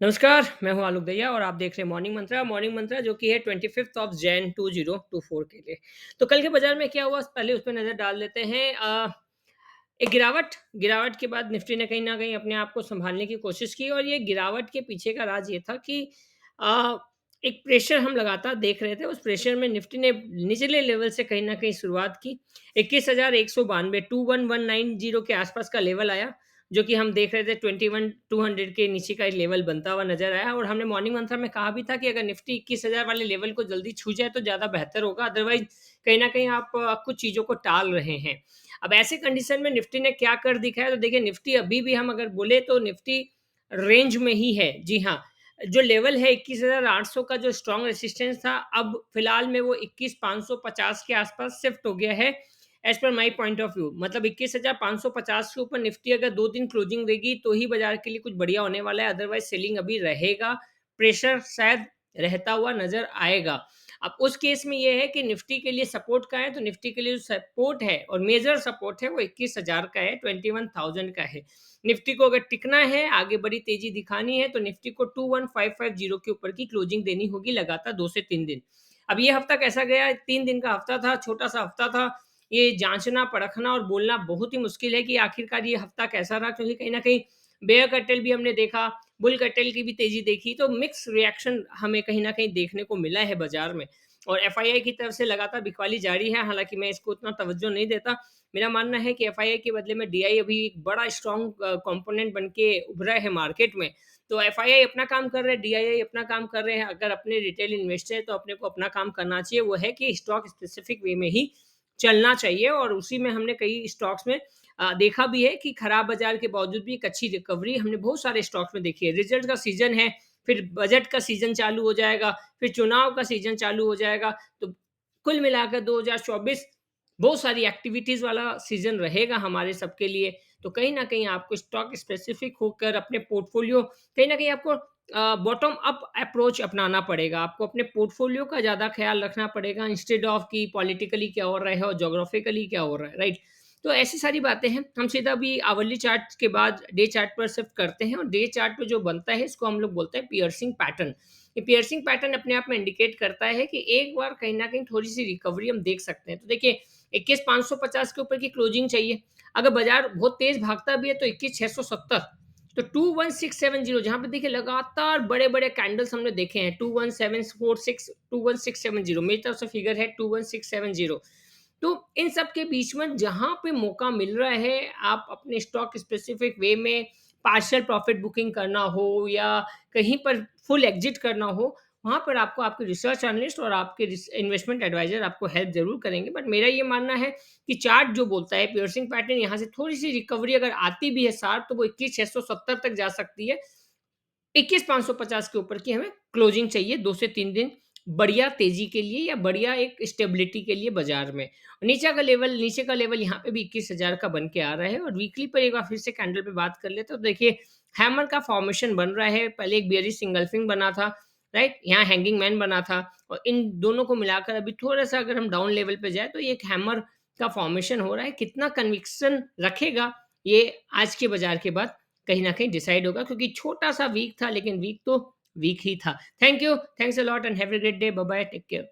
नमस्कार, मैं हूँ आलोक दहिया और आप देख रहे हैं मॉर्निंग मंत्रा जो कि है 25th ऑफ जैन 2024 के लिए। तो कल के बाज़ार में क्या हुआ पहले उस पे नज़र डाल लेते हैं। एक गिरावट के बाद निफ्टी ने कहीं न कहीं अपने आप को सँभालने की कोशिश की और ये गिरावट के पीछे का राज ये था कि अ, एक प्रेशर हम लगातार देख रहे थे, उस प्रेशर में निफ्टी ने निचले लेवल से कहीं न कहीं शुरुआत की। 21,192 21190 के आस-पास का लेवल आया, जो कि हम देख रहे थे 21,200 के नीचे का एक लेवल बनता हुआ नज़र आया और हमने मॉर्निंग मंत्रा में कहा भी था कि अगर निफ्टी 21,000 वाले लेवल को जल्दी छू जाए तो ज़्यादा बेहतर होगा, अदरवाइज़ कहीं न कहीं आप कुछ चीज़ों को टाल रहे हैं। अब ऐसे कंडीशन में निफ्टी ने क्या कर दिखाया तो देखिए निफ्टी अभी भी हम अगर बोले तो निफ्टी रेंज में ही है। जी हाँ, जो लेवल है 21,800 का जो स्ट्रॉन्ग रेजिस्टेंस था, अब फिलहाल में वो 21,550 के आसपास शिफ्ट हो गया है as per my point of view. मतलब 21,550 के ऊपर निफ्टी अगर 2 दिन क्लोजिंग देगी तो ही बाज़ार के लिए कुछ बढ़िया होने वाला है, अदरवाइज़ सेलिंग अभी रहेगा, प्रेशर शायद रहता हुआ नज़र आएगा। अब उस केस में ये है कि निफ्टी के लिए सपोर्ट का है, तो निफ्टी के लिए जो सपोर्ट है और मेजर सपोर्ट है वो 21,000 का है, 21,000 का है। निफ्टी को अगर टिकना है, आगे बड़ी तेज़ी दिखानी है, तो निफ्टी को 21,550 के ऊपर की क्लोजिंग देनी होगी लगातार 2 से 3 दिन। अब ये हफ्ता कैसा गया? 3 दिन का हफ्ता था, छोटा-सा हफ्ता था। ये जाँचना, परखना और बोलना बहुत ही मुश्किल है कि आखिरकार ये हफ्ता कैसा रहा, क्योंकि कहीं न कहीं बेयर कटेल भी हमने देखा, बुल कटेल की भी तेज़ी देखी, तो मिक्स रिएक्शन हमें कहीं न कहीं देखने को मिला है बाज़ार में। और एफआईआई की तरफ से लगातार बिकवाली जारी है, हालाँकि मैं इसको उतना तवज्जो नहीं देता। मेरा मानना है कि एफआईआई के बदले में डीआई अभी एक बड़ा स्ट्रॉन्ग कंपोनेंट बन के उभरा है मार्केट में। तो एफआईआई अपना काम कर रहे हैं, डीआईआई अपना काम कर रहे हैं। अगर अपने रिटेल इन्वेस्टर हैं, तो अपने को अपना काम करना चाहिए, वो है कि स्टॉक स्पेसिफिक वे में ही चलना चाहिए और उसी में हमने कई स्टॉक्स में देखा भी है कि खराब बाज़ार के बावजूद भी एक अच्छी रिकवरी हमने बहुत सारे स्टॉक्स में देखी है। रिज़ल्ट का सीज़न है, फिर बजट का सीज़न चालू हो जाएगा, फिर चुनाव का सीज़न चालू हो जाएगा, तो कुल मिलाकर 2024 बहुत सारी एक्टिविटीज़ वाला सीज़न रहेगा हमारे सबके लिए। तो कहीं न कहीं आपको स्टॉक स्पेसिफिक होकर अपने पोर्टफोलियो कहीं न कहीं आपको बॉटम अप अप्रोच अपनाना पड़ेगा। आपको अपने पोर्टफोलियो का ज़्यादा ख़्याल रखना पड़ेगा इंस्टेड ऑफ कि पॉलिटिकली क्या हो रहा है और ज्योग्राफिकली क्या हो रहा है, राइट? तो ऐसी सारी बातें हैं। हम सीधा अभी आवरली चार्ट के बाद डे चार्ट पर शिफ्ट करते हैं और डे चार्ट पे जो बनता है इसको हम लोग बोलते हैं पियर्सिंग पैटर्न। ये पियर्सिंग पैटर्न अपने आप में इंडिकेट करता है कि एक बार कहीं न कहीं थोड़ी-सी रिकवरी हम देख सकते हैं। तो देखिए 21,550 के ऊपर की क्लोजिंग चाहिए। अगर बाज़ार बहुत तेज़ भागता भी है तो 21,670, तो 21,670 जहाँ पे देखिए लगातार बड़े-बड़े कैंडल्स हमने देखे हैं 21,746 21,670 मेरी तरफ से फिगर है 21,670। तो इन सब के बीच में जहाँ पे मौका मिल रहा है, आप अपने स्टॉक स्पेसिफिक वे में पार्शियल प्रॉफिट बुकिंग करना हो या कहीं पर फुल एग्जिट करना हो, वहाँ पर आपको आपके रिसर्च एनालिस्ट और आपके इन्वेस्टमेंट एडवाइजर आपको हेल्प ज़रूर करेंगे। बट मेरा ये मानना है कि चार्ट जो बोलता है पियर्सिंग पैटर्न यहाँ से थोड़ी-सी रिकवरी अगर आती भी है साथ, तो वो 21,670 तक जा सकती है। 21,550 के ऊपर की हमें क्लोजिंग चाहिए 2 से 3 दिन बढ़िया तेज़ी के लिए या बढ़िया एक स्टेबिलिटी के लिए बाज़ार में। नीचे का लेवल यहाँ पे भी 21,000 का बन के आ रहा है और वीकली पर एक बार फिर से कैंडल पे बात कर लेते हैं तो देखिए हैमर का फॉर्मेशन बन रहा है। पहले एक बेयरिश सिंगल्फिंग बना था, राइट? यहाँ हैंगिंग मैन बना था और इन दोनों को मिलाकर अभी थोड़ा-सा अगर हम डाउन लेवल पे जाएँ तो ये एक हैमर का फॉर्मेशन हो रहा है। कितना कन्विक्शन रखेगा ये आज के बाज़ार के बाद कहीं न कहीं डिसाइड होगा, क्योंकि छोटा-सा वीक था लेकिन वीक तो वीक ही था। Thank you, thanks a lot and have a great day. Bye bye, take care.